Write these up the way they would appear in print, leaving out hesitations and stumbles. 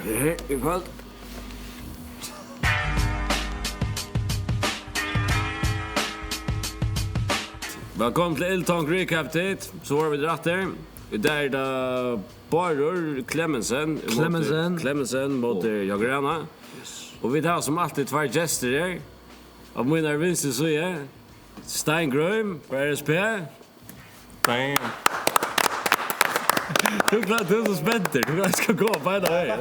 I kvöld. Velkommen til iLLtonkt recap dit. Så har vi dratt her. Der det Barur Clemmensen mot Jákup. Og vi har som alltid två gäster her. Av mina vinstre så är Swangah RSP. Bam. Du klart du så spänt. Du ska gå på det här.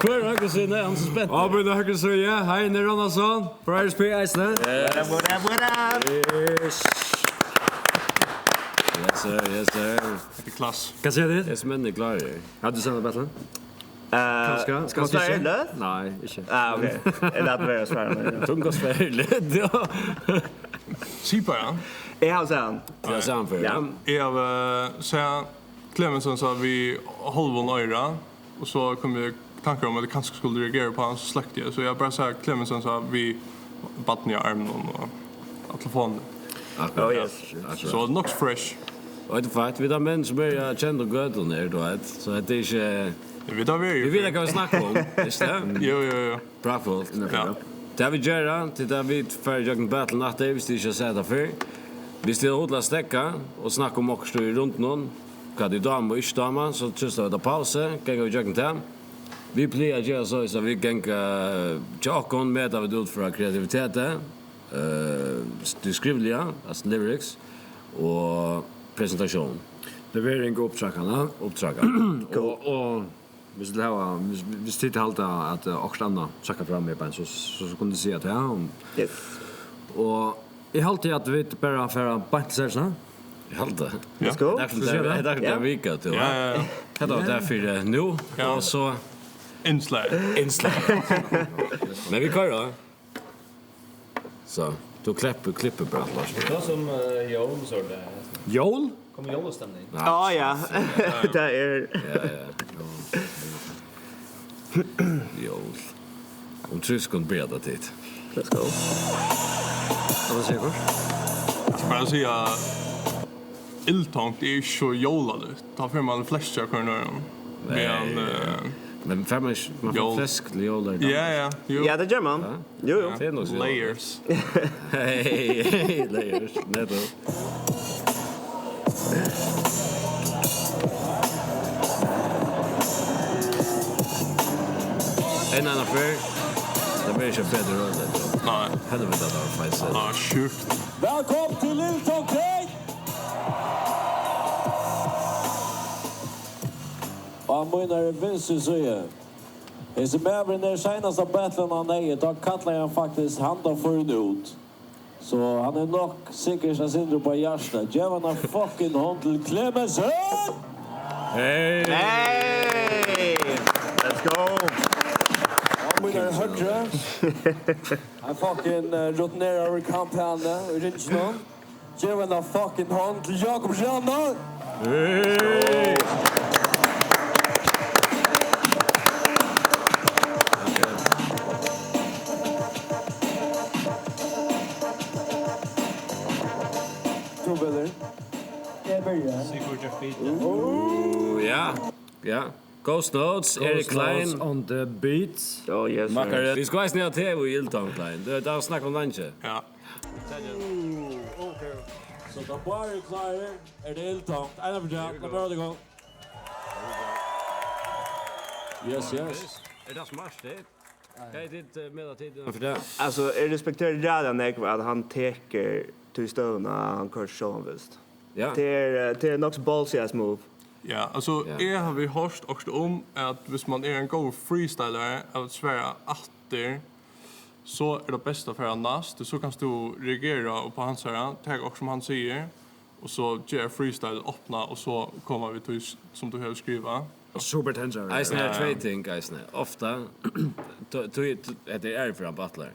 Kvar höger så är han så spänt. Ja, men höger så ja. Hej, Rani på RSP Iceland. What Yes sir. Det är klass. Kan se det? Det är som en klar. Har du sett battlen? Ska man säga det? Nej, inte. Okej. Är det att vara svär? Tungospärligt, ja. Sipa, Jag har sen. Jag ser han för. Ja. Jag säger Clemmensen sa vi halvon öra och så kom jag tankar om att det kanske skulle reagera på hans släkte. Så jag bara säger Clemmensen sa vi batten i armen och telefonen. Oh yes. Så Nox fresh. Och det fatt vi där män som är känd och gott och ner då så att det är inte Vi tar vi. vi vill kan snacka om, visst det? Jo. Bra fullt. Ja. Det vi gör till David för jag battle natt det visst inte sätta för. Vi ska hålla stäcka och snacka om också runt någon. Vad det dam och inte dam så just det pausa kan vi jag kan. Vi plejer att göra så vi gänga Jákup med av det för kreativitet. Det skrivliga, alltså lyrics och presentation. Det blir en god uppträckande. Och hvis det här hvis det halta att också andra checka fram med på så kunde du se att ja. Yes. Och I halvtid att vi bara för battelsarna. Jag halta. Let's go. Det är där vika till. Ja. Det var därför nu och så Inslag. Men vi kör då. Så, då klipper bra Lars. Det var som Jol så det. Jol? Kommer Jol-stämning. Ja. Det är Jo. Om tryskon breda tid. Let's go. Vad säger du? Bara säga iLLtonkt är så jolade. Ta för man flashar kvar Men man får fläsk ljolar. Ja. Jo. Ja, det gör man. Jo. Det är nog så. Layers. Hej, layers. Netto. En annan för. Det blir inte bättre roll. Nej. Hade vi det där faktiskt. Ja, sjukt. Välkommen till iLLtonkt. Och menar vinstre så är. Det som även när senaste battlen han är då kallar han faktiskt handa för ut. Så han är nog säkert att syndra på hjärtat. Jävla fucking hand till Clemmensen. Hej. Let's go. Han menar högre. Han fucking rotnerar kampanjen och inte någon. Jävla fucking hand till Jákup Rani. Hej. Ja. Ghost Notes, Eric Klein on the beats. Oh yes. Makare. Vi ska snälla TV i iLLtonkt Klein. Det där snack om lunch. Ja. Okej. Så då bara klarar är det iLLtonkt. Ena för jag. Då börjar det gå. Yes. Är det smart det? Kan jag inte med att tiden för det? Alltså, är respekterar redan att han täcker till stövna han kör så visst. Ja. Det är nog ballsy as move. Ja, alltså jag har vi hört också om att hvis man är en god freestyler att svära åter så är det bästa för en nast. Så kan du reagera på hans här, tag också som han säger och så gör freestyle öppna och så kommer vi till som du har skriva. Super tensor. Ice Night Trading guys nu. Ofta det är för en battler.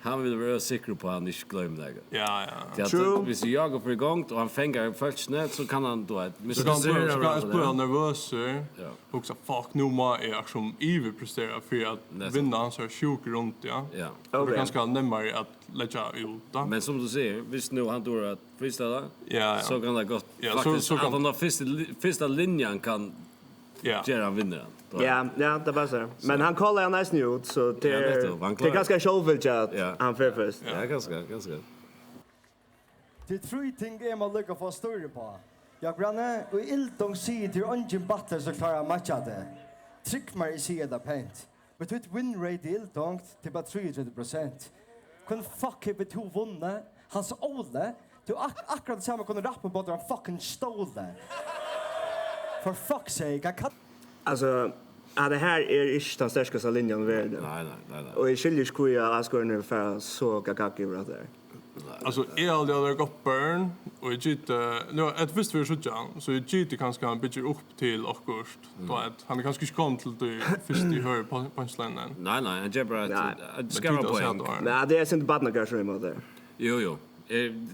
Han vill vara säker på han inte glömmer det. Ja. True. Hvis jag går för igång och han fänger först net så kan han då Så kan han bli nervös och så fuck nu må jag som Eve prestera för att vinna hans så sjuk runt ja. Och det ganska närmare att lägga ut då. Men som du säger, visst nu han tror att freestyla. Ja. Så kan det gott. Ja, Faktiskt så kan han första linjen kan ger han vinner. Ja, det passar. Men han kollar han nice ut så det är ganska självvilligt att han för först. Ja, ganska. Det tre ting man lycka få större på. Jag granne och iLLtonkt säger till ungen battler så klarar matcha det. Tryck mig i sidan pent. Men det win rate i iLLtonkt till bara 33%. Kun fuck have to vunna. Hans Ole, du akkurat samma kunde rappa på den fucking stole. For fuck's sake, jag kan... Alltså, det här är inte den starkaste linjen i världen. Nej. Och jag skiljer inte hur jag ska nu för så kakaki över det. Alltså, jag hade gått burn och jag gitte... Nu, ett visst för sjutton, så jag gitte kanske han bygger upp till Åkkurst. Då att han kanske inte kom till det fyrsti hör på punchlinjen. Nej, han ger bara att skara poäng. Nej, det är inte bara något som är det. Jo.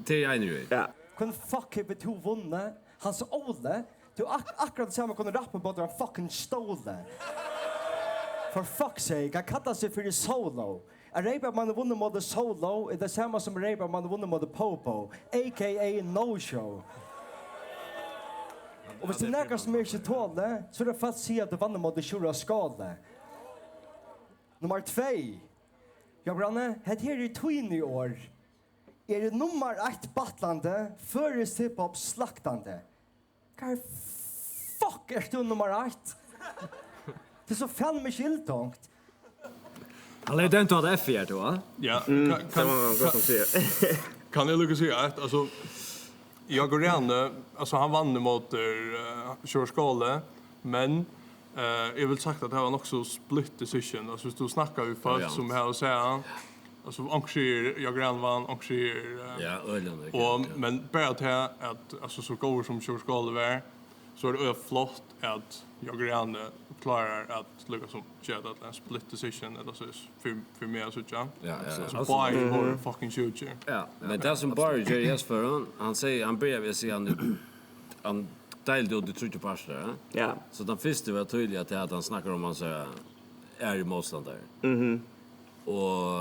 Det är einhvør. Ja. Kun fuck have to vunna. Hans Ole, du akkurat samma kunde rappa på den fucking stole. For fuck's sake, jag kallar sig för solo. A rape man vunnit mot solo är det samma som rape man vunnit mot popo, a.k.a. no-show. Och hvis det nägar som är inte tål så är det fast säga att du vann mot tjura skade. Nummer 2. Jag branne, det här är twin i år. Är det nummer 1 battlande, förrest hiphop slaktande. Vad fuck är du nummer 1? Det är så fan med iLLtonkt. Han är den att F4 då, va? Ja, Kan jag lyckas säga att alltså jag går gärna, alltså han vann mot körskåle, men jag vill sagt att det var också split decision. Alltså du snackar ju först som här och säga alltså anker jag grann vann anker och men bara att alltså så går som körskåle var så är det flott att jag grann klarar att lyckas som tjäta att en split decision eller så för mig så tjän. Ja. Så by more fucking shooter. Ja, men det som bara gör yes för han säger han bredvid sig han delade ut det tredje passet. Ja. Så den första var tydligt att han snackar om han säger är i motståndare. Och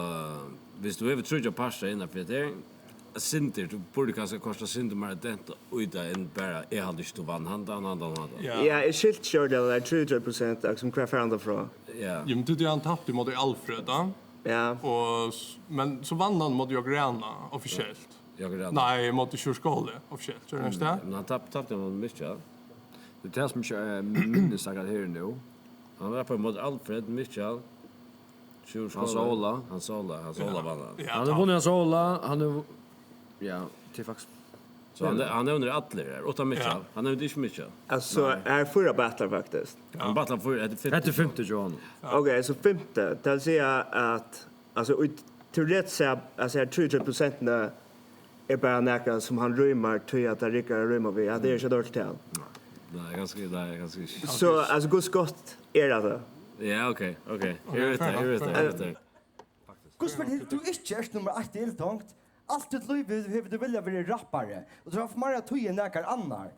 hvis du har tredje passet innan för det Sinter, du borde kanske kosta Sinter mer dent och ida än bara är hade inte vann han. Ja, är skilt kör det där 33% som kräver andra från. Ja, men det han tappade mot Alfred då. Ja. Och men så vann han mot Jákup officiellt. Jákup. Nej, mot Körskåle officiellt. Så är det. Men han tappade mot Michel. Det är som jag minns att här nu. Han var på mot Alfred Michel. Han Sola vann. Han har vunnit Sola, han är ja, det faktiskt. Så han är under alla där, 8 Michel. Han är inte Michel. Alltså är förra battlar faktiskt. Han battlar för det femte John. Okej, så femte. Det vill säga att alltså teoretiskt så alltså 33% är bara näka som han rymar till att Rickard rymar vi. Ja, det är inte dåligt till. Det är ganska. Så alltså god skott är det. Ja, okej. Här är det. Gus men du är inte nummer 1 i iLLtonkt. Allt ditt liv har du vilja vara rappare. Och du har för många tog näkar annar.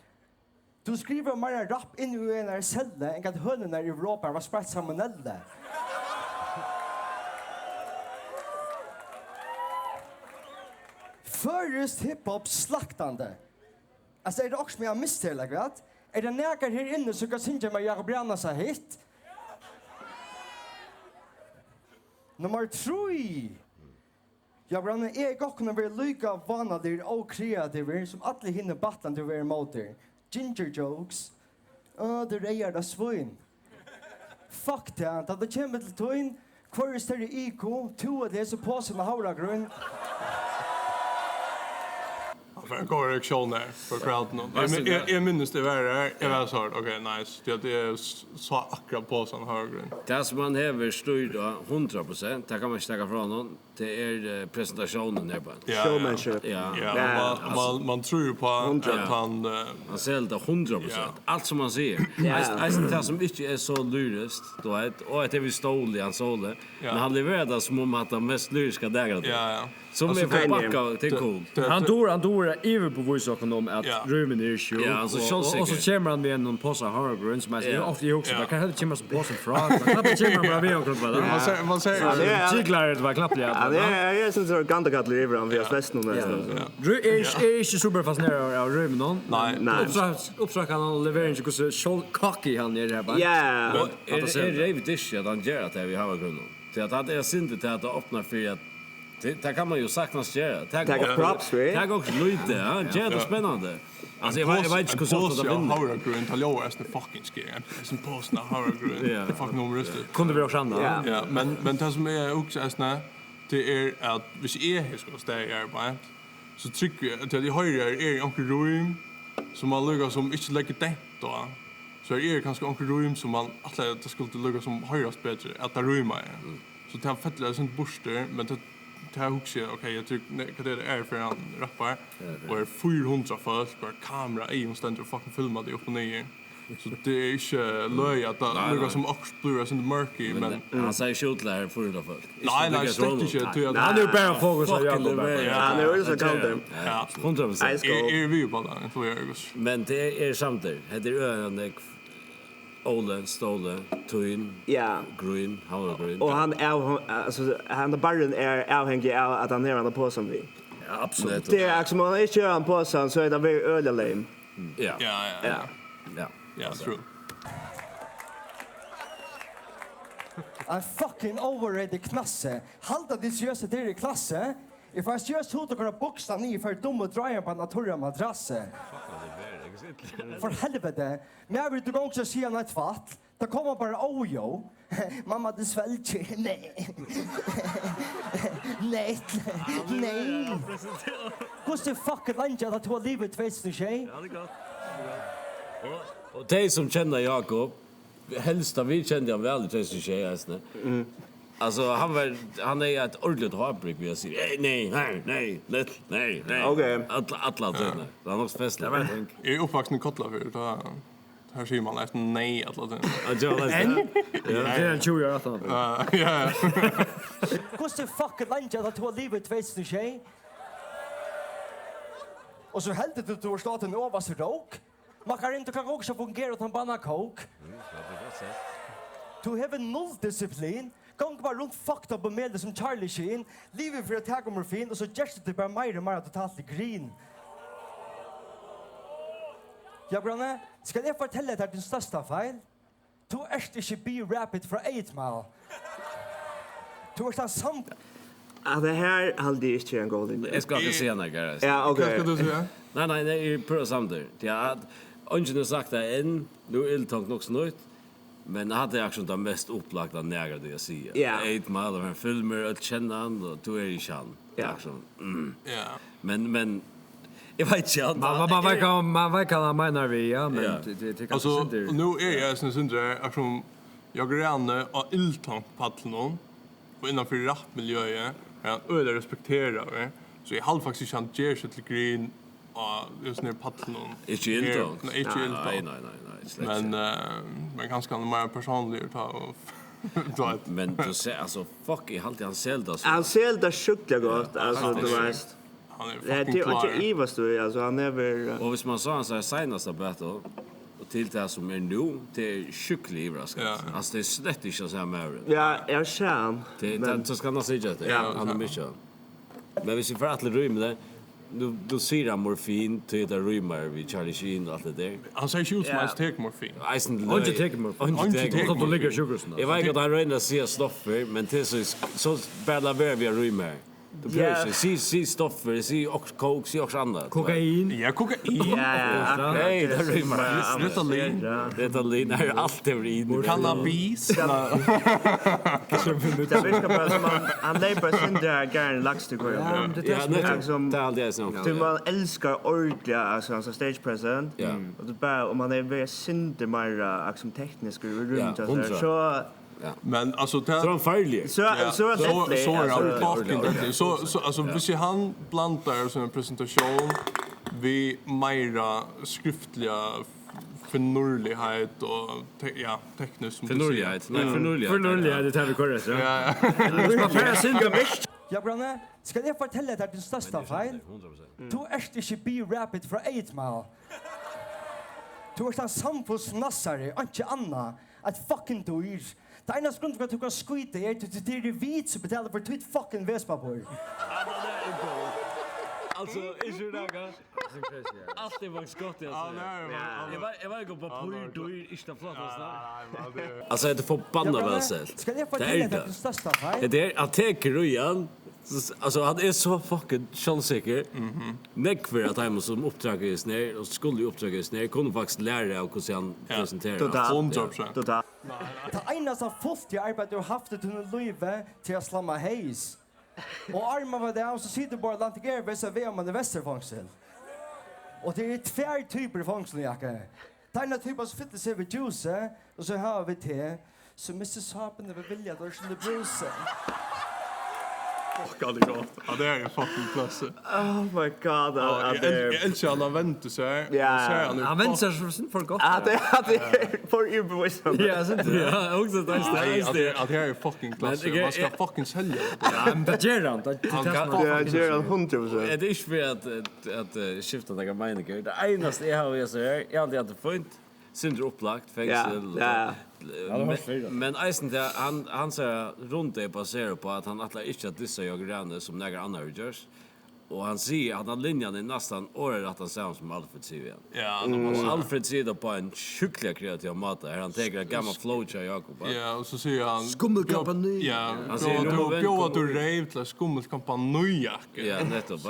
Du skriver mer rapp in i en celle än att hönorna i Europa var sprätt salmonella. Förrest hiphop slaktande. Alltså är det också med jag misstänker att är det näkar här inne så kan synja med Jákup så hit. Nummer 3. Jag brann är gockna vara lika vanliga och kreativa som alla hinner battla till vara motor. Ginger jokes. Det är det svin. Fuck det, att det kommer till toin. Kvar är det IQ, 2 av det så på sig med havragrön. För en korrektion där för crowden. Jag minns det värre. Jag var så okej, nice. Det är så akkurat på sån högre. Det som man häver styr då 100%, det kan man stäcka från någon. Det är presentationen där på. Showmanship. Ja, man tror på att han säljer 100%. Allt som man säger. Det som inte är så lyriskt då och att det vi stol i hans håll. Men han levererar det som om att han mest lyriska dagar. Ja. Som är på backa till cool. Han dår över på voice och om att rummen är issue. Ja, och så kommer han med någon påse hargrun som är ofta i också. Kan det komma som påse från. Knappt kommer bara vi och bara. Man säger cyklar det var knappt. Han är sån så ganda kallar över han via västen och nästan. Är inte super fascinerad av rymden. Nej. Uppsöker han levererar inte så cocky han är där bara. Ja. Är det riktigt att han gör det vi har grunden. Så att det är synd till att öppna för att det kan man ju saknas göra. Tagga props, right? Tagga också lite, ja. Det är spännande. Alltså jag vet inte hur så det vinner. Hava grund till ljós är fucking scary. Som påsna hava grund. Det fucking numröst. Kunde vi också andra. Ja, men det som är också det är att hvis jag ska stå i arbete så tycker jag att jag höjer är onkel rum som man luggar som inte lägger det då. Så är det kanske onkel rum som man att det skulle lugga som höras bättre att det rumar. Så det har fettlat sånt borster men det här också okej jag tycker det är för en rappare och är 400 folk per kamera i onsdagen och fucking filma det upp och ner. Så det är inte löj att det lukar som också blir sånt mörky men han säger skjutlar 400 folk. Nej, stäcker inte. Han är bara fokus på Jákup. Han är så kallt. Ja, 100%. Är vi på det tror jag. Men det är samtidigt. Det är öande Ole, Stole, Tuin, Green, Hava Green. Och han barren är avhängig av att han är på som vi. Ja, absolut. Det är som man inte kör han på sån så är det väldigt öle lame. Ja. Ja, true. En fucking overrated klasse. Halda det seriöst det i klasse. If I just hot och boxa ni för dum och dra på en naturlig madrasse. För helvete. Men jag vill du också se en ett fatt. Det kommer bara ojo. Mamma det svälter. Nej. Nej. Hur ska fucking landa att ha livet tvåst i sig? Ja, det går. Och de som känner Jákup, helst av vi kände han väl tvåst i sig nästan. Alltså han är ett ordentligt havbrik vill jag säga. Nej. Okej. Alla tiden. Det är också festligt. Jag är uppvuxen i Kottla för det här ser man efter nej alla tiden. Det är en 20 år att han. Ja. Hur ska fucking landa att ha livet tvåst i sig? Och så helt det du står den överste rock. Man kan inte kan också fungera utan bara coke. To have noll disciplin. Gång bara runt fucked up med det som Charlie Sheen. Livet för att ta morfin och så just det bara mer totalt green. Ja, Branne, ska jag fortälla dig din största fel? Du är inte be rapid för 8 mile. Du är sam. Det här hade jag inte en golden. Jag ska inte säga något. Ja, okej. Vad ska du säga? Nej, det är på samtidigt. Ja, ungen har sagt det än. Nu iLLtonkt också nöjt. Men hade jag också den mest upplagda nära det jag säger. Ja. 8 mile av en filmer att känna han och du är i chan. Ja. Ja. Men jag vet inte. Man vet kan menar vi ja men det kan alltså nu är jag sen syndre eftersom jag granne av iLLtonkt paddlon och innanför rappmiljöet är öde respekterar så jag halv faktiskt kan ge sig till green och just när paddlon. Inte iLLtonkt. Nej, inte iLLtonkt. Nej. Men ganska mer personligt och men du ser alltså fuck i halt han sälda så. Han sälda sjukt gott alltså du vet. Han är fucking klar. Det är Ivas du alltså han är väl och hvis man sa han så senaste battle och till det som nu till sjuklig överraskning. Alltså det är slett inte så här mer. Ja, jag känner. Det så ska man säga det. Han är mycket. Men hvis vi får att rymma det du ser han morfin till det rymmer vi Charlie Sheen och allt det där. Han säger skjutmans tek morfin. Inte tek morfin. Och då ligger sjukhusna. Jag vet att han röjnar sig stoffer men till så bäddlar vi rymmer. Du prövar se stoffer, se också coke, se också annat. Kokain. Ja, kokain. Ja. Nej, det rymmer. Ritalin är allt det in. Cannabis. Det viskar bara som han lever sin där garn lax till går. Ja, det är alldeles nog. Du man älskar ordentliga alltså stage present. Och det bara om man är väldigt synd mer som teknisk runt så Men alltså så alltså hvis han blandar som en presentation vi mera skriftliga förnurlighet och tekniskt som förnurlighet. Nej, förnurlighet det tar vi korrekt. Ja. Ja, Branne, ska jag fortälla dig din största fel? 100%. Du är inte be rapid för 8 mile. Du är en samfunnsnassare, inte anna. Ett fucking dyr. Det ena grund för att du kan skita är att det är vit så betalar för tvitt fucking vespapor. Alltså, är det där? Allt är faktiskt gott alltså. Jag var gå på pur då är inte flott alltså. Alltså det får banna väl så. Ska jag fortælla det största fel? Det är att ta rujan. Alltså han är så fucking chansäker. För att han som uppdragare ner och skulle uppdragare ner kunde faktiskt lära av hur han presenterar. Totalt. Det ena så fullt jag arbetar och haft det under livet till att slamma hejs. Och armar var där och så sitter bara lantiger vid så vem man i västerfångsel. Och det är två typer av fångseljacka. Det ena typen som fyller sig vid juice och så har vi te. Så Mrs. Happen det vill vilja då skulle brusa. God det gott. Ja, det är fucking plus. Oh my god. Jag älskar han väntar sig. Han väntar sig för gott. Det är för överbevisande. Ja, så det. Ja, också det. Att det är fucking klass. Man ska fucking sälja. Ja, men det gör han. Det gör han 100%. Det är inte för att skifta några meningar. Det enaste jag har så här, jag hade inte funnit syndrom upplagt fängsel. Ja. Men eisen han säger runt det baserar på att han atlar inte att dissa jag granne som några andra görs. Och han säger att han linjen är nästan året att han säger som Alfred säger igen. Ja, Alfred säger då på en skicklig kreativ mat här. Han tar en gammal flow till Jákup. Ja, och så säger han skummelkampanj. Ja, han säger då att du rev till skummelkampanj. Ja, nettopp.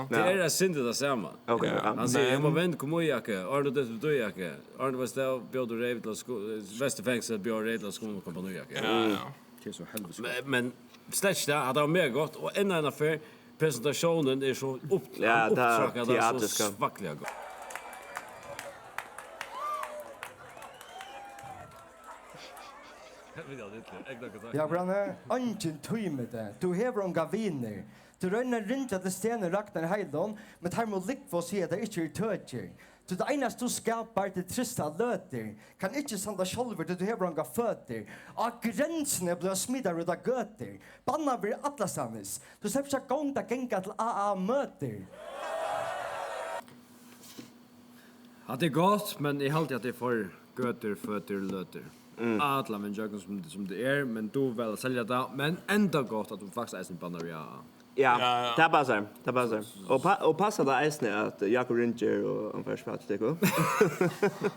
Det är det synte det samma. Okej. Han säger jag må vända kom jacka. Arne det du jacka. Arne var där bjöd du rev till västerfängsel bjöd rev till skummelkampanj. Ja. Det är så helvetes. Men släck det hade han mer gott och en annan för presentationen är så upptrackad och så svackliga gott. Ja, Branne, ingen tøy med det. Du hever unga viner. Du rønner rundt at det stener raknar heilon, men her må likk for å si at det ikke er tøtjer. Så det eneste du skapar til trista løter, kan ikke sanda sjolver til du hever unga føter. Av grensene blir smidar ut av gøter. Banna blir atlasanis. Du slipper seg gong da genga til AA-møter. Ja, det är gott, men i halt att det får göter, fötter, löter. Alla men jag som det är, men du väl sälja det, men ändå gott att du faktiskt är sin banner Ja, det passar. Och passar det eisne att Jákup ringer och han först att det går.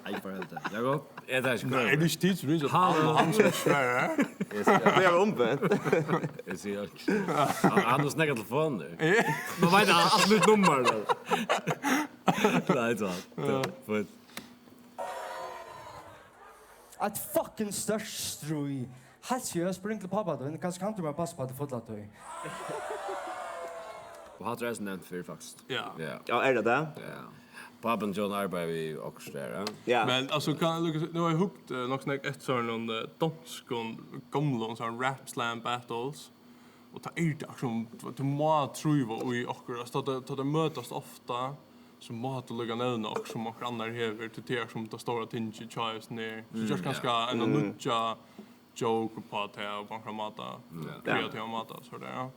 Nej, för helt. Jákup. Är det Nej, det är stilt runt att han som svär. Det är omvänt. Jag ser han har snackat telefon nu. Man vet absolut nummer då. Nej, så. För Ett fucking störst strui. Halt jag spring till pappa då, kanske kan du bara passa på att få det. Och har resten nämnt för faktiskt. Ja. Ja, är det där? ja. Pappan John arbetar vi också där. Ja. Men alltså kan nu har jag hukt något snack ett sån danskon gamla sån rap slam battles. Och ta ut som du må truva och i akkurat så det mötas ofta så må du lägga ner något som och annar hever till te som ta stora tinge choice ner. Så just kanske en nutja joke på att ha bankramata. Kreativa mata så där.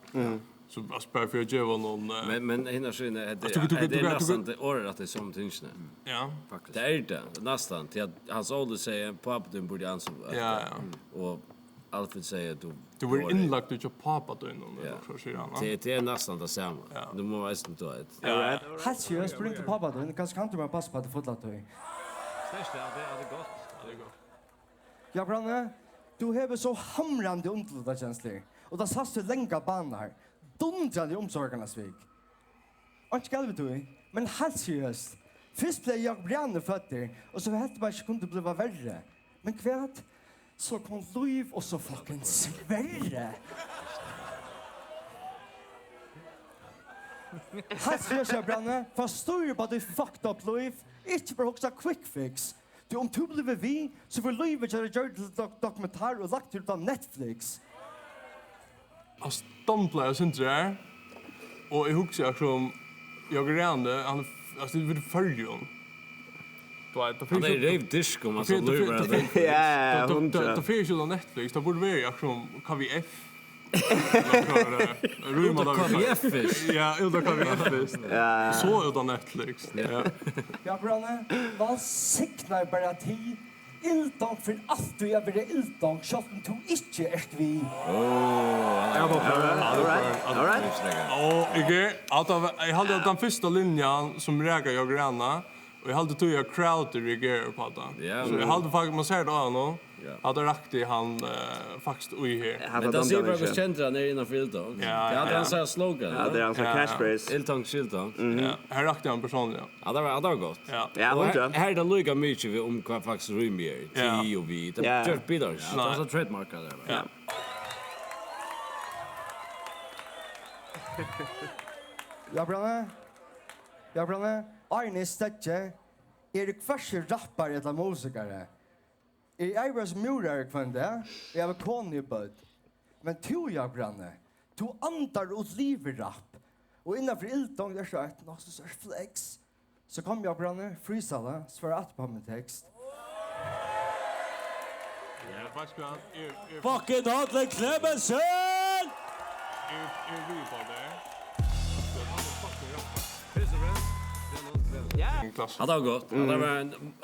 Så bara för att ge någon Men hinner syn det är nästan det året att det är som tingsne. ja. Det är det nästan till att hans ålder säger pappan borde ansvar. Ja. Och Alfred säger Du var inlagt ut och pappa då innan Ja. så säger han. Det är nästan det samma. Ja. Du måste nästan ta det. Ja. Halt jag spring till pappa då, kanske kan du bara passa på att få det. Största det är gott. Det är gott. Ja, Branne, du hever så hamrande underlåda känslor. Och det satt du länga banar. Dundrade omsorgarnas vik. Och ska vi du, men helt seriöst. Först blev jag bränna fötter och så helt bara inte kunde bli värre. Men kvärt så kom liv och så fucking svärre. Helt seriöst jag bränna. Förstår ju bara du fucked up liv. Inte bara också quick fix. Du om du blev vi så får livet göra dokumentär och lagt ut av Netflix. Alltså stamplayer inte där. Och jag huxar som jag grände han alltså det vill följon. Då det Han är rave disco man så nu Ja, det finns ju på Netflix. Då borde vi som KVF. KVF. Ja, utan KVF. Ja. Så utan Netflix. Ja. Ja, Branne, vad siknar bara tid iLLtonkt för allt du är iLLtonkt så att du inte är vi. All right. Och jag hade den första linjen som räkar jag granna och jag hade tog jag crowd reagerar på det. Ja, Så jag hade faktiskt man ser det nu. Hade rakt i han faktiskt oj här. Men det ser bara hur känt han är innanför iLLtonkt. Det hade han så slogan. Ja, det är hans catchphrase. iLLtonkt, skiltonkt. Ja, här rakt han personligen. Ja, det var gott. Ja. Ja, Och 100. här är det lika mycket om vad faktiskt rymmer. Ti och vi. Det Ja. gör bidrar. Det är så trademarkar där. Ja. Ja, Branne. Arne Stedje. Erik Farser rappar eller musikare. Jag var murar kvände. Jag var konibud. Men to jag Branne. To andar och liv rapp. Och innanför iLLtonkt är så ett något så flex. Så kom jag Branne freestyla svara att på min text. Ja, faktiskt Fucking Hadle Clemmensen! är vi på det. Ja, det var gott. Det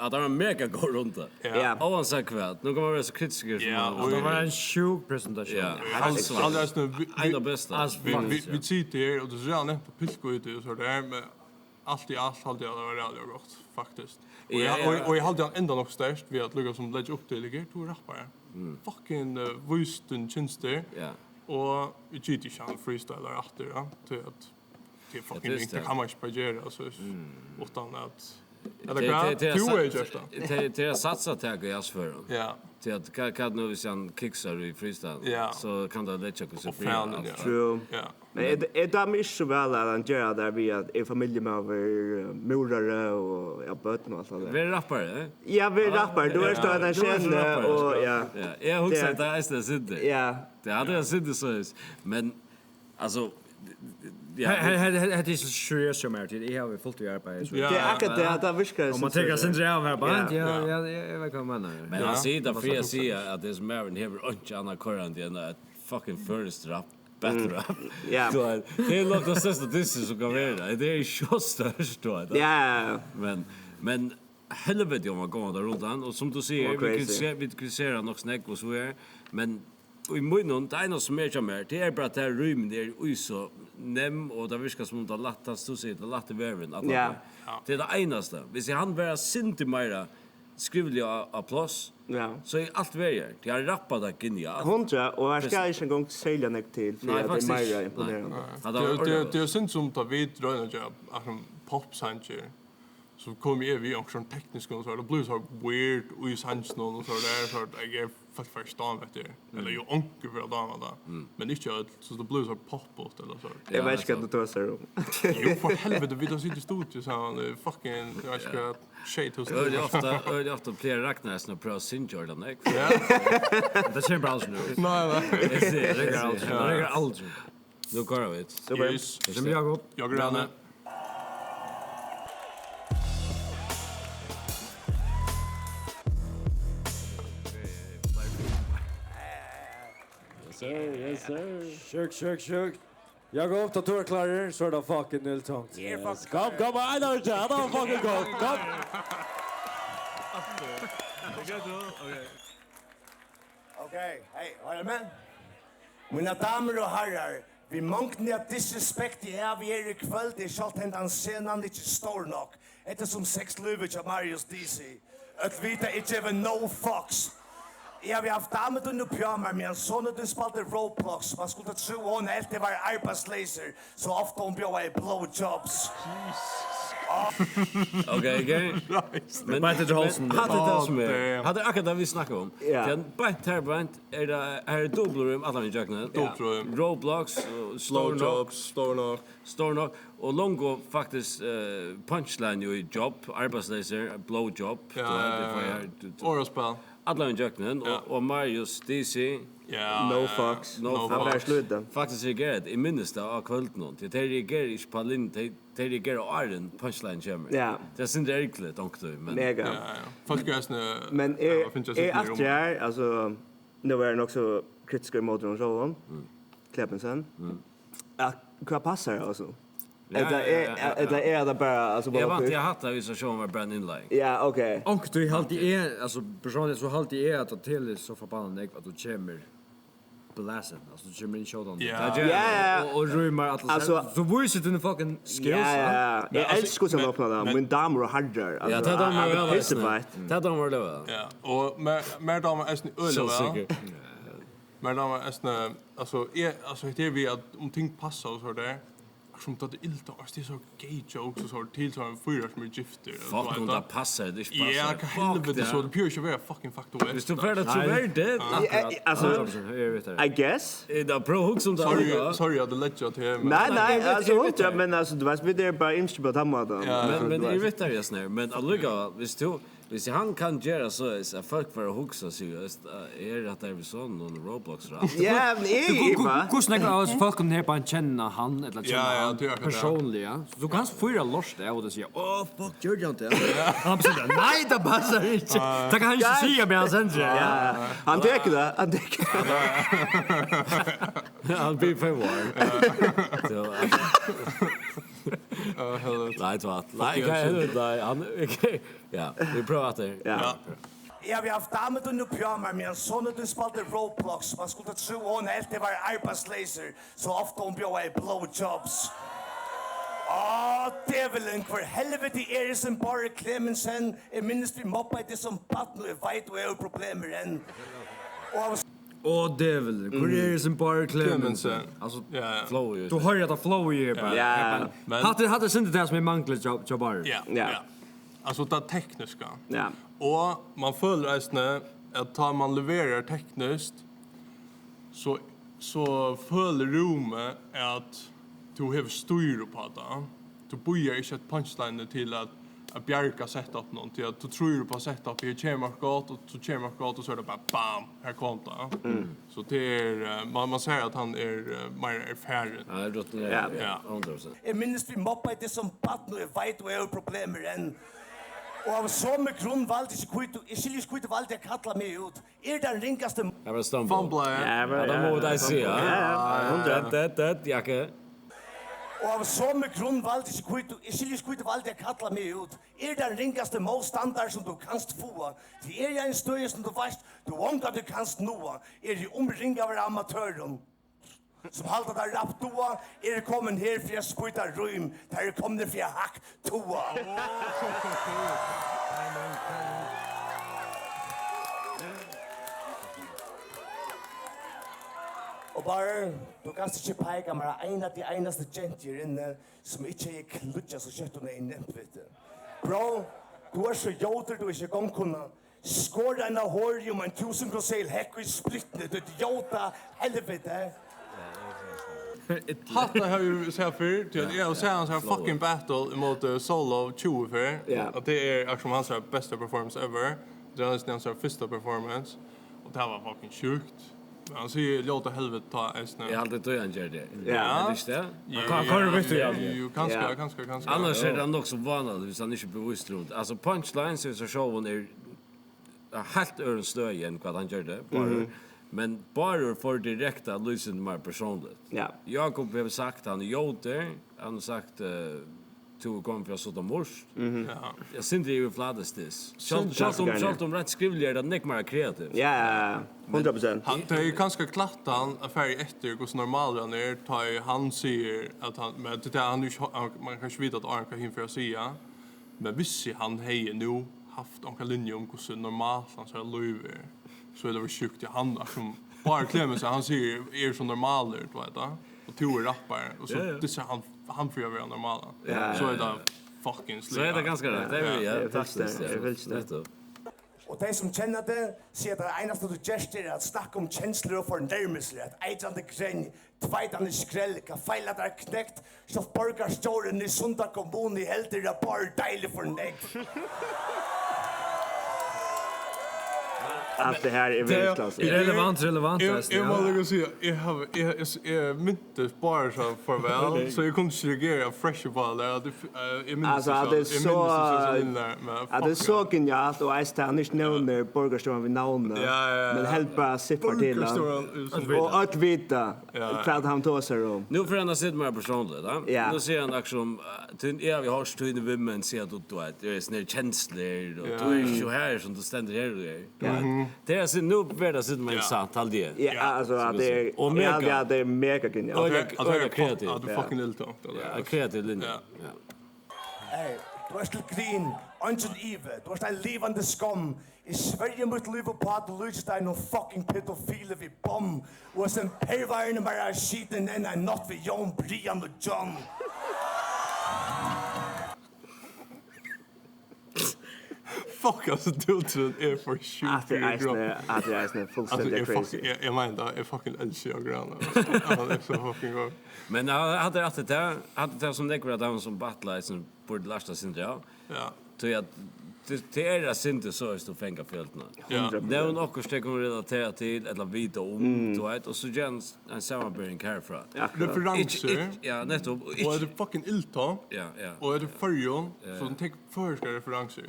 var en mega god runda. Ja. Oavsett kväll. Nu kommer man vara så kritiker som man. Det var en sjuk presentation. Ja. Alldeles nu En av bästa. vi sitter här och det är redan på pilko ute och så där med allt i allt hade jag det var rejält gott faktiskt. Och jag hade ändå nog störst vi att lugga som lägger upp till ligger två rappare. Fucking vusten tjänster. Ja. Och vi gick ju chans freestyler efter ja till att till fucking inte kan man inte parera så utan att Det är satsa tag i oss för. Ja. Till att kan nu hvis han kicksar i freestyle så kan det lätt jag så True. Ja. Men är det mig så väl att han gör där vi är familj med morare och jag böt och allt det. Vi rappare. Ja, vi rappar. Du är så att han känner och ja. Jag har sagt att det är sitter. Ja. Det hade jag sitter så men alltså Det är så seriöst som är till. Jag har fullt att göra på det. Det är akkurat det viskar. Om man tänker sin dröm här bara. Ja, jag vet vad man menar. men jag ser det för jag ser att det är mer än hever och annar korrent än att fucking first rap battle rap. Ja. Så det är nog det största dystin som kan vara. Det är så störst då. Ja. Men helvete om man går där runt han och som du säger vi kritiserar nog snäck och så är men i munnen det ena som är mer det är bara att det är rymd det är så nem och det viskar som det lättast så säger det lätt värven att det är det enaste. Hvis han bara synte mera skrivliga applås. Ja. Så är allt värre. Det har rappat det genialt. 100 och jag ska inte en gång sälja nek till för det är mer imponerande. Det är synd som tar vid röna jobb att popsanger så kommer ju vi också tekniska och så det blir så weird och i sanchen och så där så att jag är förstånd vet du eller ju onkel för dagarna där men inte så det blir så poppot eller så Jag vet inte vad du tar så om. Jo för helvete vi då sitter i studion så han fucking jag ska shit hos det ofta flera Ragnarsson och pro sin Jordan Nick. Ja Det ser bra ut nu. nej Det är allt. Nu går vi. Som Jákup. Jag granne Yes sir. Sjuk. Jákup, ta tur klarer, så är det fucking iLLtonkt. Kom, einar ja, det var fucking gott. Kom. Okej, hej, hör men. Mina damer och herrar, vi mångna disrespekt i vi är i kväll, det är kjallt hendan scenen inte stor nog. Det är som sex luvet av Marius DC. Att vita inte även no fucks. Jag har haft damer under pyjamar med en sån att du spalade Roblox. Man skulle tro hon alltid var arbetslaser. Så ofta hon bjöd i blowjobs. Okej. Men Bara inte Holsen. Hade akkurat det vi snackade om. Den bänt är det här dubbelrum alla vi jökna. Roblox, Stornock och långt faktiskt punchline i jobb, arbetslaser, blowjob. Oraspel. Alla vi jökna och Marius DC. No fucks. Han var slutden. Faktiskt reagerat i minsta av kvällen. Det reagerar inte på linn, det reagerar Arden punchline kommer. Ja. Det är synd äckligt också men. Mega. Folk men är att jag alltså nu är det också kritiska mot den showen. Clemmensen. Att vad passar alltså? Eller är det bara alltså Jag vant jag hatta vi så show var brand inlay. Ja, okej. Och du alltid alltså personligen så alltid är att till så förbannat dig att du kommer belassen. Alltså du kommer in showdown. Ja. Och rymar att Alltså så visst det fucking skills. Ja. Jag älskar som öppnar där. Min damer och herrar. Ja, det damer väl. Det damer väl. Ja, och mer damer är snö öl väl. Men då är snö alltså det är vi att om ting passar och så där som att det ilta det är så gay jokes så till så en fyra som är gifter fuck om det passar det inte passar. Ja, kan helvete så det pure vara fucking fucked away. Visst du för det så väl det. Alltså I guess. Det pro hooks som där. Sorry att det lägger jag till. Nej, alltså men alltså du vet vi där bara instrument hamma då. Men det vet jag just nu, men alltså hvis han kan göra så är folk för att huxa sig är det att det är sån någon Roblox då. Ja, men hur snackar folk kan här bara känna han eller känna personligen. Så du kan fyra lost det och det säger fuck gör jag inte. Han säger nej det passar inte. Det kan han inte säga med han sen. Ja. Han tycker det. Han blir för var. Nej, vad? Nej, han okej. Ja, vi provar det. Ja. Ja, vi har haft damer under pyjamar, men sån att du spelade Roblox. Man skulle tro hon helt det var arbetslaser. Så ofta hon bjöd i blowjobs. Det är väl en för helvete är det som bara Clemmensen. Jag minns vi moppade det som patten och jag vet vad är problemet än. Och det är väl hur som bara Clemmensen. Alltså flow ju. Du hör att det flow ju bara. Ja. Men hade synd det som är manglet jobbar. Ja. Alltså det tekniska. Ja. Och man följer nästan att tar man levererar tekniskt så följer rummet att du har styr på det. Du börjar inte ett punchline till att bjärka sätta upp någon till att du tror på att sätta upp i kemarkat och så kemarkat och så är det bara bam här kom det. Så det är man säger att han är mer erfaren. Ja, det låter ja 100%. Jag minns vi moppade det som patten och jag vet vad är problemet än. Och av så med grund valde jag skiljer skit valde jag kalla mig ut. Är den ringaste Jag var stumble. Fumbler. Ja, då måste jag se. Ja, det Jakob. Och av så med grund valde jag skiljer skit valde jag kalla mig ut. Är den ringaste målstandard som du kanst få. Det är jag en stöj som du vet du ångar du kanst nå. Är det omringa av amatören. Som halta där rapp toa är kommen här för jag sprutar rym där kommer för jag hack toa. Och bara du kan inte peka men en av de einaste gentir inne som inte är klutcha så kött och är nämnt vet du. Bro, du är så joter du är inte gångkunna. Skår en av hår om en 1000 krosel häck och splittne du jota helvete. Hatta har ju så här för till att jag säger han så fucking battle mot solo 20 för att det är actually hans bästa performance ever. Det är nästan hans första performance och det var fucking sjukt. Han säger låta helvete ta nästan. Jag hade då han gör det. Ja, visst det. Kan du vet ju kanske. Annars är det också vanligt hvis han inte bevisst runt. Alltså punchlines är så showen är helt örstöj än vad han gör det. Men bara för direkta lysen mer personligt. Ja. Jákup har sagt han joder, han har sagt to kom för så de mors. Ja. Jag syns ju fladestis. Schalt om rätt skrivliga det nick mer kreativt. Ja, 100%. Han det är ganska klart han affär efter hur normal han är tar han säger att han men det han man kan ju veta att Arn kan införa säga. Men visst han hej nu haft onka linje om hur normalt han så löver. Så är det väl sjukt jag han som bara Clemmensen han säger är så normal ut vet du. Och två rappar och så det så han får göra normala. Så är det fucking slut. Så är det ganska rätt. Det är ju fantastiskt. Och de som känner det säger att det einaste du gör är att snacka om känslor och förnärmelser. Att ejtrande gräng, tvajtande skräll, kan fejla där knäckt. Så borgarståren i Sunda kommun i helter är bara dejlig förnäckt. Att det här är väldigt relevant. Jag måste säga, jag myntes bara så farväl, så jag kunde inte reagera fresh på det. Alltså, det är så genialt och jag stannar inte nämner borgarstoran vid namnet. Men helt bara siffar till han. Och att vita vad han tar sig om. Nu för han sitter mer personligt, va? Nu ser han också om vi har studiet i vimmen ser att det är såna känslor och du är ju här som du ständer här. Det är så nu värda sitter man samtal det. Ja, alltså det är mega genialt. Och kreativt. Du fucking iLLtonkt. Ja, kreativt linje. Hey, du er til grin, ønsken Ive, du er en levende skam. I Sverige mot livet på at du lyser deg noen fucking pedofile vid bom. Og sen perværende bare skiten enn en natt ved Jon, Brian og John. Fuck, alltså du tror är för sjukt. Att det är fullständigt crazy. Jag menar, jag fucking älskar jag grannar. Det är så fucking gott. Men hade det som det var som battlar som borde lasta sin ja. Så att det är inte så att du fänga fältna. Det är något som kommer relatera till eller vita om du vet och så gens en sammanbring härifrån. Referenser. Ja, nettopp. Och är det fucking iLLtonkt. Ja. Och är det förjon så de tar förska referenser.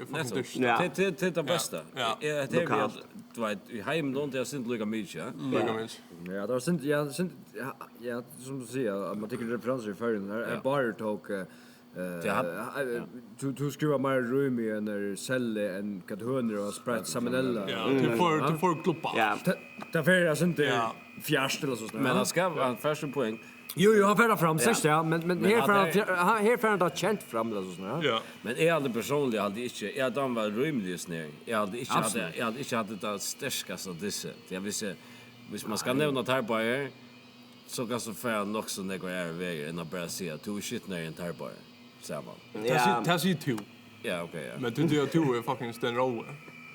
Det är det bästa. Det är du vet i hem då det är inte lika mycket. Ja, det var synd ja, som du säger, man tycker referenser i förrän är bara tog du skriver mer rum i en celle än kadhönor och sprätt salmonella. Ja, du får kloppa. Ja. Därför är det inte fjärst eller så snart. Men han ska en första poäng. Jo, han färdar fram 60, men här färdar det känt fram eller så snart. Ja. Men jag hade personligen hade inte jag de var rymligt snär. Jag hade inte hade det stärskaste disse. Jag vill säga hvis man ska nämna tarpajer så kan så färd nog så negligera vägar än att bara säga två shit när en tarpajer. Det ser två. Ja, okej. Men det är två är fucking sten roll.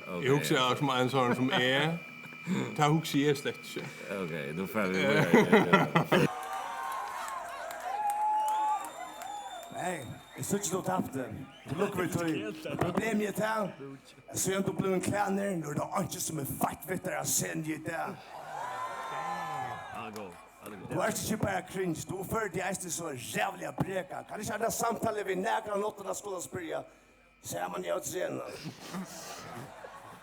Jag huxar jag som en sån som är. Det huxar jag släkt. Okej, då får vi. Nej, jag syns du tappte. Du lukkar vi tog. Problemet är jag ser inte bli en kläder när det är inte som en fight-vittare att sända i det. Du er ikke bare cringe, du fører de eiste så rævliga breka. Kan ikke ha det samtale vi nægra nåtterna skulle spyrja? Ser man i utseendet.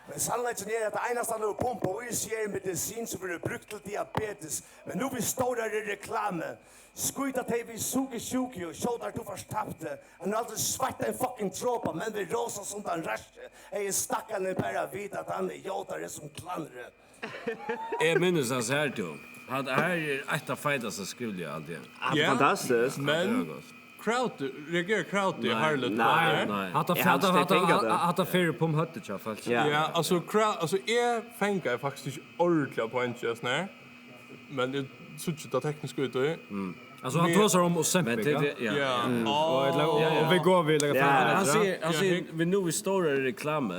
Men sannolikt er at det eneste han pumpa og i sier medisin som blir brukt til diabetes. Men nu vi står der i reklame. Skuit at hei vi suger sjuki og sjådar du forstapte. Han har aldrig svart en fucking tråpa, men vi rosa som den rasje. Hei stakkan bare vita at han jådare som klandre. Jag minns han så här då. Han är ett av fighters skulle jag alltid. Fantastiskt. Men reagerar crowd i Harlet. Nej. Hata fyra på höttet jag faktiskt. Ja, alltså är fänga faktiskt ordentligt på en just när. Men det såg inte tekniskt ut då. Alltså han tar sig om och sen. Ja. Och vi går vi lägga fram. Han säger vi nu vi står i reklam.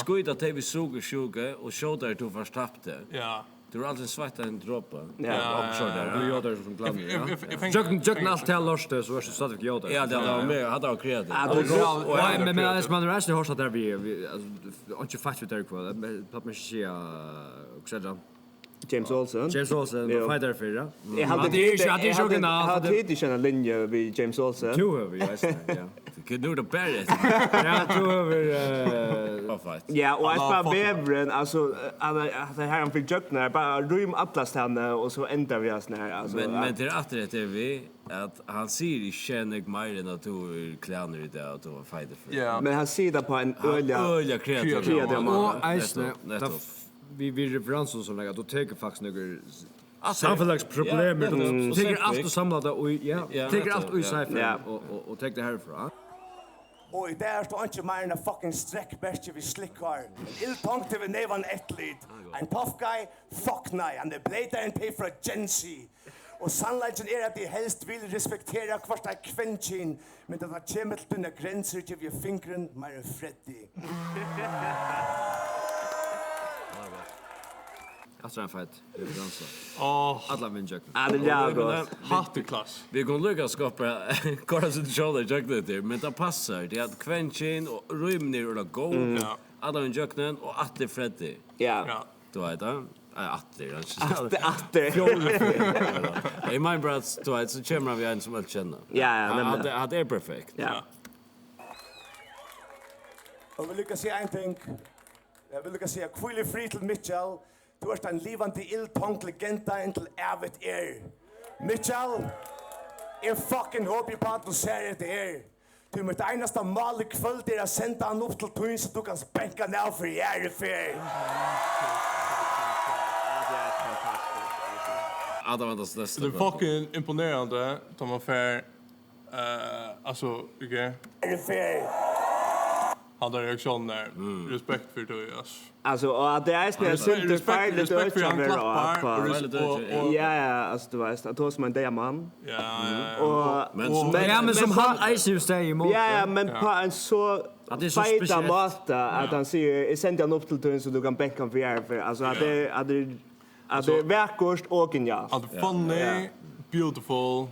Skuit att vi såg sjuka och showar du förstappte. Ja. Du har alltid svart en droppa. Ja, så där. Du gör det som glömmer. Jag allt till lost så var det så att jag. Ja, det var mer hade jag kreativt. Men as man resten har så där vi alltså inte fast vid det kvar. På mig se också James Olsen fighter för. Jag hade inte känna linje vid James Olsen. Two över ju ja. Kan du det bättre? Ja, two över fight. Ja, och jag bara bevren alltså det här han fick juckna bara rym atlas henne och så ändrar vi oss när alltså. Men det är det vi att han ser i känner mer än att du kläder i det att du fighter för. Ja. Men han ser det på en öliga kreativ vi referenser som lägger då tar faktiskt några samhällsproblem och tar allt och samlar det och tar allt och cipher och tar det härifrån. Och där står inte mer än en fucking sträckbäst vi slickar. iLLtonkt vi nevan ettlit. En tough guy, fuck nej, and the blade and pay for a Gensi. Och sannolikheten är att de helst vill respektera kvarsta kvänchin, men det har kämmelt dina gränser till vi fingren mer än Freddy. Alltså en fight. Alla vinner. Det är gott. Hatteklass. Vi kan lyckas skapa kolla så det shoulder jacket där, men det passar. Det är kvänchin och rymner och gå. Adam Jöknen och Atte Freddy. Ja. Du vet det? Atte. Atte. I min brats, du vet, så kommer vi en som jag känner. Ja, det är perfekt. Ja. Och vill lyckas säga en ting. Jag vill lyckas säga kvällig fri till Mitchell. Du är en livande iLLtonkt legenda intill ävet Mitchell, fucking hoppas på att du ser det här. Du mitt einasta mål ikväll är att sända han upp till tun så du kan spänka ner för järfär. Adam var det största. Det är fucking imponerande att man får alltså, okej. Hade reaktioner. Respekt för det, alltså. Och det är snällt synd färdigt respekt för han klappar och ja, alltså du vet att som en diamant. Ja. Men som han ice just där emot. Ja, men på en så fejta måte att han säger sända han upp till tun så du kan bänka för järfär. Alltså att det verkligt och genialt. Att funny, beautiful,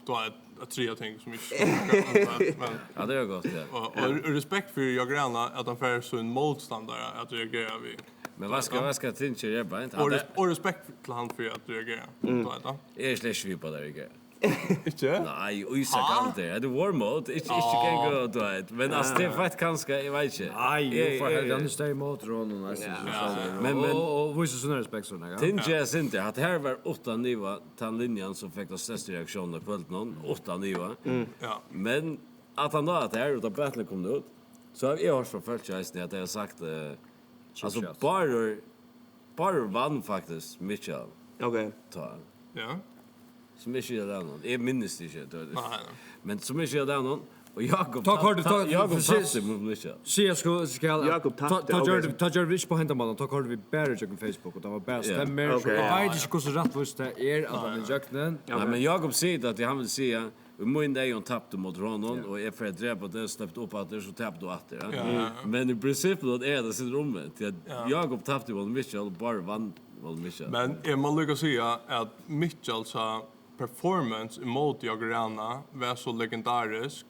då är tre ting som inte men ja, det är gott ja. Och respekt för jag granna att han för så en motståndare att reagera vi. Men vad ska tänka det bara inte. Och respekt till han för att reagera. Är slash vi på där igen. Inte? Nej, oj så kallt det. Det war mode. Inte kan gå då ett. Men alltså det vet kanske jag vet inte. Nej, för han står mot Ron och men och visst så respekt så där. Tänk jag inte att här var 8 nivå tandlinjen som fick den största reaktionen på kvällen någon 8 nivå. Ja. Men att han då att här utav battle kom ut. Så har jag från första att jag har sagt alltså bara vann faktiskt Mitchell. Okej. Ja. Som är ju där någon. Jag minns det inte. Nej. Men som är ju där någon och Jákup. Jákup tappade mot Mitchell. Se jag ska Jákup tappade. Ta gör vi på Endamálið. Ta kort vi bättre på Facebook och det var bäst. Stämmer. Jag vet inte hur så rättvist det är att han Jöknen. Ja, men Jákup säger att han vill säga min dag hon tappade mot Ronon och är för att dräpa det släppte upp att det så tappade du åter. Men i princip då är det sitt rummet till att Jákup tappade mot Mitchell bara vann mot Mitchell. Men är man lyckas säga att Mitchell sa performance emot Jákup var så legendarisk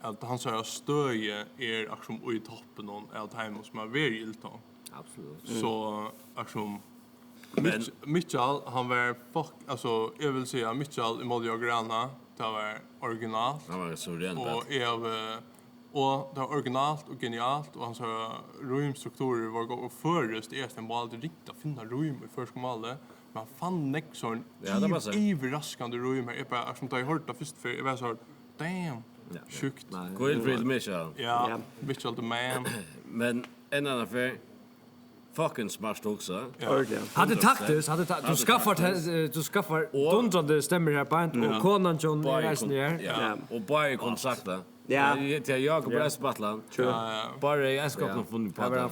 att han sa stöje är liksom i toppen av hemma som är very iLLtonkt. Absolut. Så liksom Mitchell han var alltså jag vill säga Mitchell emot Jákup det var originalt. Han var så rent och det var originalt och genialt och hans rymstrukturer var och förrest är var aldrig riktigt att finna rym i förskomalet. Man fann näck sån överraskande rym här. Bara som jag hörde först för jag var så damn. Sjukt. Wilfred Mitchell. Ja, Mitchell the man. Men en annan för fucking smashed också. Hade taktiskt, du skaffar dundrande stämmer här på och konan John är ner. Ja, och bara kontakta. Ja. Till Jákup RSP battlan. Bara jag ska nog funnit på det.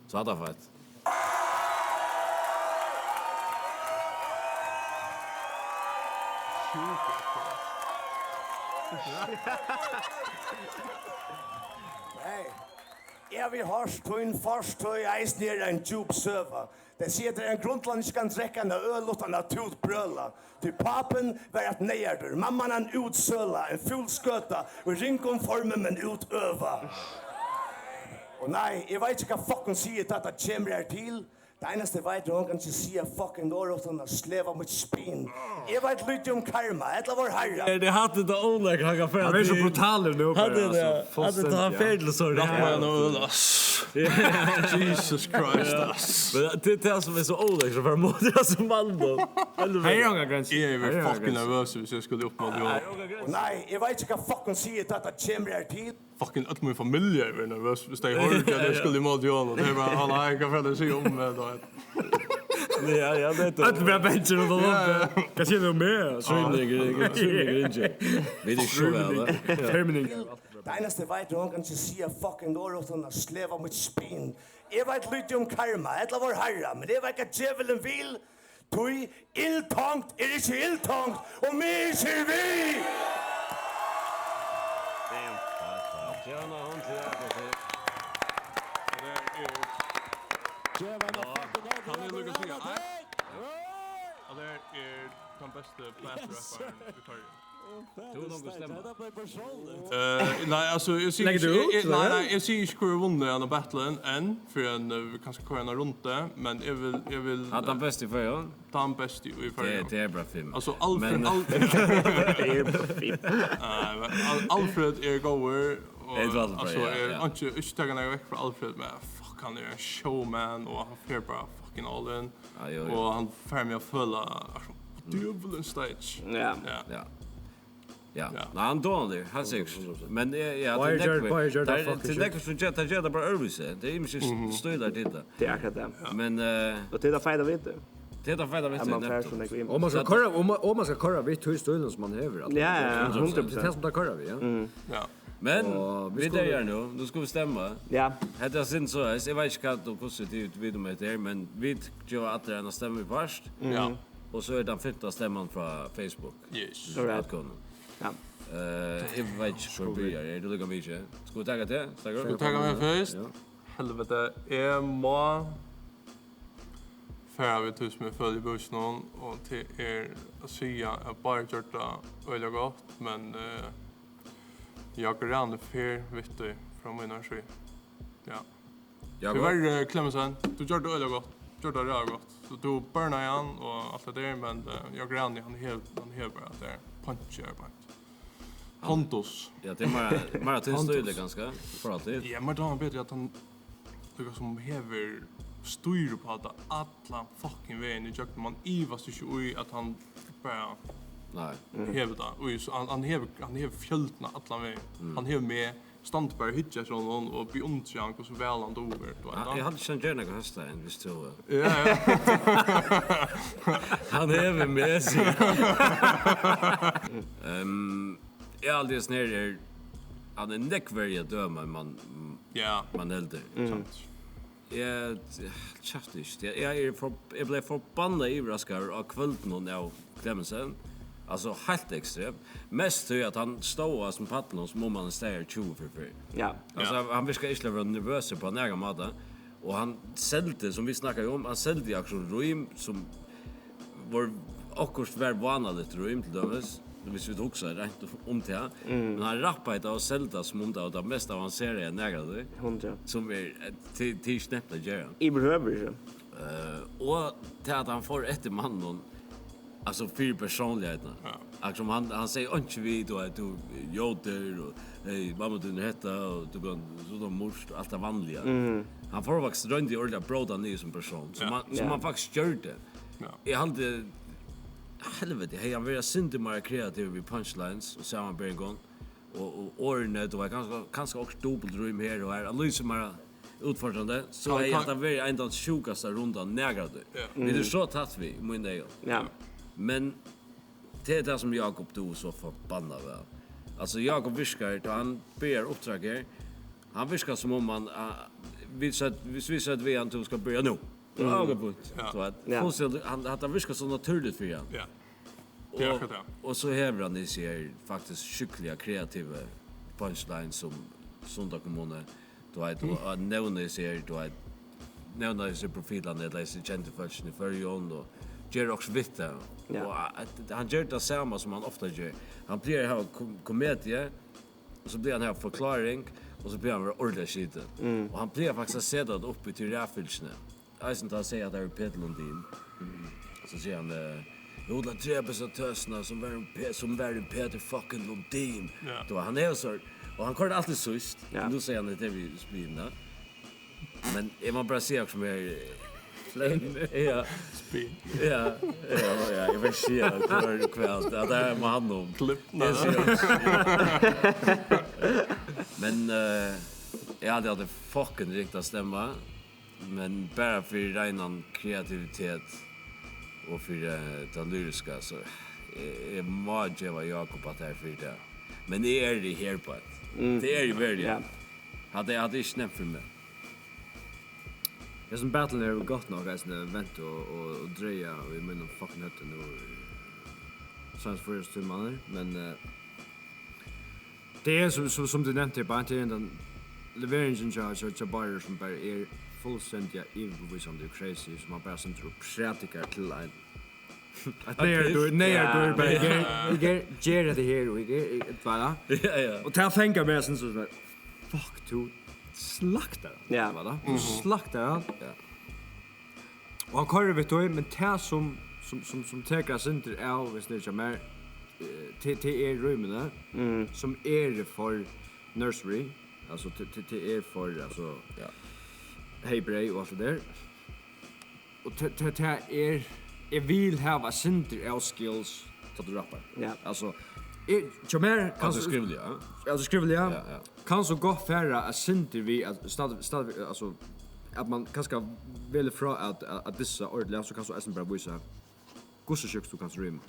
Så hade jag fått. Nej. Jag vill hörs på en förstøy eis ner en djup söva. Det säger det är en grundland inte kan dräcka en öl utan att utbröla. Till papen var ett nejärdur, mamman en utsöla, en full sköta och ringkonformen men utöva. Och nej, jag vet inte vad fucking säger att det kommer här till. Det enaste vet hon kan inte säga fucking år utan att släva mot spinn. Jag vet lite om karma, eller vår herra. Det hade det olägg han för. Han är så brutal nu. Hade det han fel så det. Jesus Christ. Men det som är så olägg så för mot som man då. Hej några gränser. Jag är fucking nervös så jag skulle upp mot dig. Nej, jag vet inte vad fucking säger att det kommer här till. Fucking att min familj är nervös. Visst jag hörde att jag skulle mot Jon och det var alla jag kan föra sig om då. Ja, det är att vi benchen och då. Kan se något mer. Svinning inte. Vi det så väl. Termining. Det enaste vet hon kan inte säga fucking år utan att släva mot spinn. Jag vet lite om karma, eller vår herra, men det verkar djävulen vill. Tui iLLtonkt är inte iLLtonkt och mer ser vi! Kan ni lukka säga? Ja, det är den bästa battle-rapparen i Sverige. Nej, alltså jag ser jag ser inte hur vunnit den battlen än för vi kanske köra en runda, men jag vill att han bäst i förra. Han bäst i förra. Det är bra film. Alltså Alfred Alfred är goer och alltså är inte tagen jag veck för Alfred med fuck han är en showman och han får bara fucking all in. Och han får mig att följa dubbel stage. Ja. Ja, nej han dålig, han säger. Men ja, det är så jätte bara överse. Det är inte stölar till det. Det är akkurat det. Men och det är fighter vet du. Det är fighter vet du. Om man ska köra vid två stolen som man häver. Ja, 100%. Det som där köra vi, ja. Ja. Men vi där gör nu ska vi stämma. Ja. Det är synd så jag vet inte vad positivt vid med det men vi gör att det är en stämma först. Ja. Och så är den femte stämman från Facebook. Yes. Ja. Jag vet inte hur börjar det. Du lägger mig inte. Ska vi ta det? Ska vi ta mig först? Helvete, jag må färra vi tus med följ bussen och till att säga att bara gjort det öliga gott, men jag går redan för vet du från min energi. Ja. Det var Clemmensen, du gjorde det öliga gott. Gjorde det redan gott. Så du burnar igen och allt det där, men jag går redan han helt bara där puncher bara. Pontus. Ja, det är bara till stöd ganska för alltid. Ja, men då han bättre att han tycker som häver styr på att alla fucking vägen i jakten man ivast ju i att han bara häver det. Och så han häver fjältna alla vägen. Han häver med standbar hitcha från någon och beundran och så väl han över då. Jag hade känt gärna hösta en visst så. Ja. Han häver med sig. Jag aldrig snär han är neckvärja döma man äldre. Sant. Jag chaftigt. Jag blev förbannad överraskad av kvällen av Clemmensen. Alltså helt extremt. Mest så att han står som patten som man stäger 20 för. Ja. Alltså han viskar inte vara nervös på några mata och han säljde som vi snackade om, han säljde action Roim som var akkurat var vanligt Roim till dömes. Hvis vi också är rätt om det. Men han rappade och sålde som om det mest avancerade nägrade. 100. Som är till snäppta gör. I behöver och till att han får ett mannen alltså fyra personligheterna. Alltså han säger inte vi då att du joder och hej mamma du heter och du kan så de måste allt det vanliga. Han får faktiskt runt i ordet broda ny som person. Som man faktiskt gör det. Jag hade helvete, hej han vill synda mer kreativ vid punchlines och samma på en gång. Och ordnet då kanske också dubbeldröm här och här. Alltså mer utfordrande. Så är att det är en av de sjukaste rundan nägrade. Det är så tatt vi min dag. Ja. Men det är det som Jákup då så förbannad väl. Alltså Jákup viskar då han ber uppdrag här. Han viskar som om man vi så att vi han ska börja nu. Han viskar så naturligt för han. Ja. Och så häver han i sig faktiskt skickliga kreativa punchlines som Sunda kommune. Då att nämna sig då att nämna sig profilen det är sig kända för i förjon och ger också vitt och han gör det samma som han ofta gör. Han blir här komedie och så blir han här förklaring och så blir han ordentligt skit. Och han blir faktiskt att sätta det upp till räffilsne. Jag syns att säga att det är Petlundin. Så säger han jo, det träbes av tösna som var Peter fucking Lundin. Då han är så och han körde alltid sist. Nu säger han att det vi spinna. Men är man bara ser också mer ja, spin. Ja, jag vill se kväll. Det där med han om klippna. Men jag hade fucking riktigt stämma. Men bara för renan kreativitet och för det lyriska så är mag av Jákup att här för det. Men det är det här på. Det är ju verkligen. Hade inte snäpp för mig. Jag som battle är gott nog guys när vent och dreja och i min fucking hette nu. Sans först till mannen men det är som du nämnde bara inte den levereringen charge så bara som bara är fullständigt överbevisande crazy som man bara som tror predikar till Nej, bara ger det här och det va? Ja. Och ta fänga med sen så fuck du slaktar. Ja. Va då? Slaktar han. Ja. Och han kör vet du men tä som tar center är visst det mer till rummen som är för nursery alltså till är för alltså ja Hebrew och så där. Och det är jag vill ha center av skills till du rappar. Ja. Alltså mer kan skriva ja. Alltså skriva ja. Kan så gå färra att center vi att stad alltså att man kanske vill fra att dessa ordentligt så kan så essen bara visa gossesjukt du kan rymma.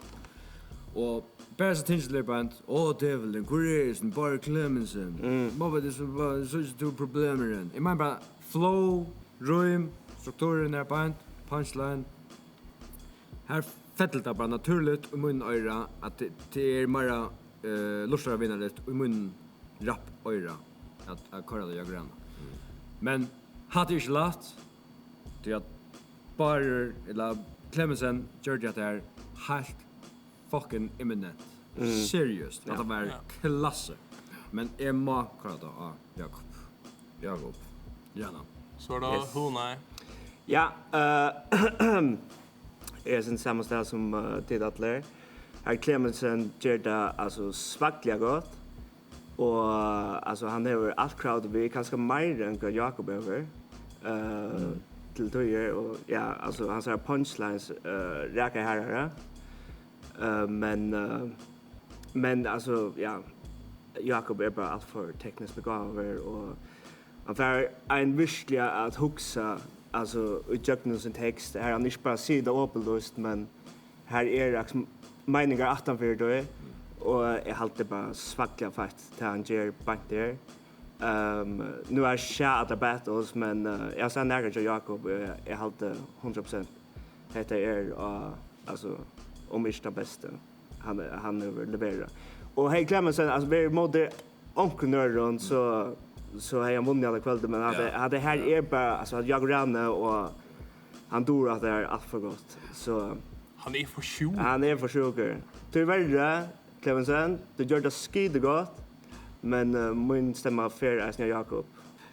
Och bara så tänker jag bara devil and Korean and bar Clemmensen. Vad det så så problem med den. I mean bara flow, rhyme, strukturen där på punchline. Här fettelt bara naturligt och mun öra att det är mera lustra vinnare och mun rapp öra att köra det jag grann. Men hade inte lätt till att bara eller Clemmensen gör det där helt fucking imminent. Seriöst. Att det var klasse. Men Emma kallar det Jákup. Gärna. Så då hon Ja, är sen samma ställe som till Atler. Här Clemmensen gör det alltså svackliga gott. Och alltså han är allt crowd vi kanske mer än Jákup över. Till tojer och ja, alltså han har punchlines räcker här. Men alltså ja, Jákup är bara allt för tekniskt begåvad och han får en virkelig att huxa alltså utjökna sin text här han inte bara sida åpelust men här är meningar attanför då och jag håller bara svackliga fast till han ger bant där. Nu är shot battles men jag sa nära till Jákup jag håller 100% heter är alltså om inte bästa han levererar. Och hej Clemmensen alltså vi mode onkunörron så har jag vunnit alla kvällar men hade här är bara alltså att jag Rani och han dör att det är allt för gott. Så han är för sjuk. Han är för sjuk. Tyvärr Clemmensen du gör det skide gott men min stämma fair är när Jákup.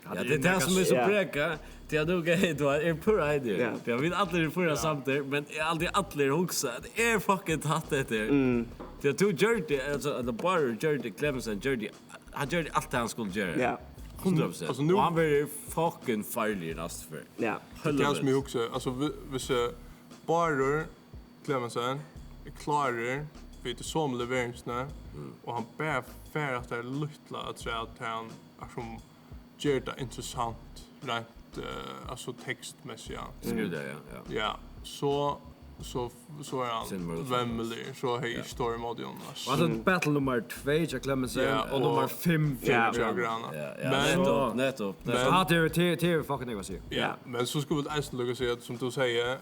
Ja, det är det som är så bräcka. Det är nog helt var är pura idé. Jag vill aldrig förra samtidigt men aldrig aldrig huxa. Det är fucking tatt det där. Det tog Jerdy alltså the bar Jerdy Clemmensen Jerdy. Han gör allt han skulle göra. Ja. 100%. Alltså nu han blir fucking farlig näst för. Ja. Det kan som också alltså hvis bar Clemmensen är klarar för det som leveringsna och han bär för att det är luttla att säga att han är som gör det intressant rent alltså textmässigt. Skriv det ja. Ja, så är han vämmelig, så hej story mode Jonas. Alltså battle nummer 2 jag Clemmensen och nummer 5 Ja. Men netto. Men hade det fucking det var så. Ja, men så skulle det ändå lugga sig att som du säger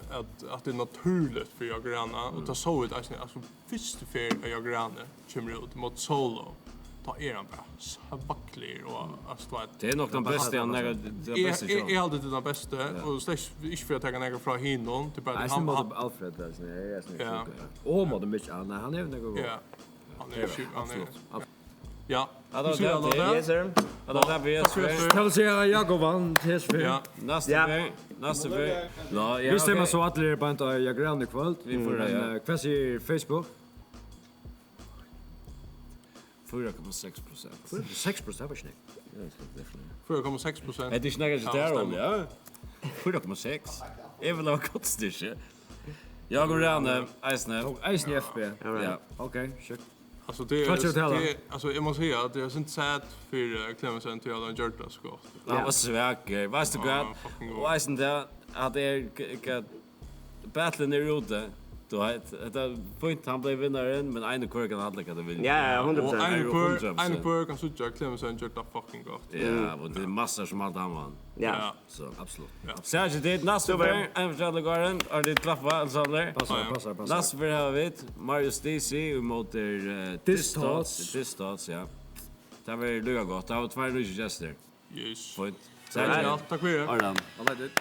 att det är naturligt för jag granna och ta så ut alltså första för jag granna kommer ut mot solo. Ta han bara svacklig och alltså det är nog den bästa han det bästa. Är alltid den bästa och släpp inte för att ta några från hinom till bara han mot Alfred där så är det så. Och mot mycket annat han är något. Ja. Han är Ja. Yes sir. Alla vi är. Kan säga Jákup vann TSV. Ja. Nästa vecka. Ja, vi stämmer så att det är bara inte jag grann ikväll. Vi får en kväll i Facebook. 4,6%. 6% var snägt. 4,6%. Det är snägt där ja. 4,6. Även om det kostar. Jag går Rani, Eisne FB. Ja. Okej, shit. Alltså det alltså jag måste säga att jag inte sett för Clemmensen till alla gjort det så gott. Han var svag. Vet du vad? Och Eisne där att det battlen är ute. Då det point han blev vinnaren men einhvør kan aldrig kan vinna. Ja, 100%. Einhvør kan sucha Clemmensen gjort det fucking gott. Ja, och det är massor som allt han vann. Ja, så absolut. Särskilt det nästa vecka en garden är det träffa alltså där. Passar. Nästa vecka har vi Marius DC mot Distats ja. Det var lugnt gott. Det var två nya gäster. Yes. Point. Tack för det. Ardan. All right.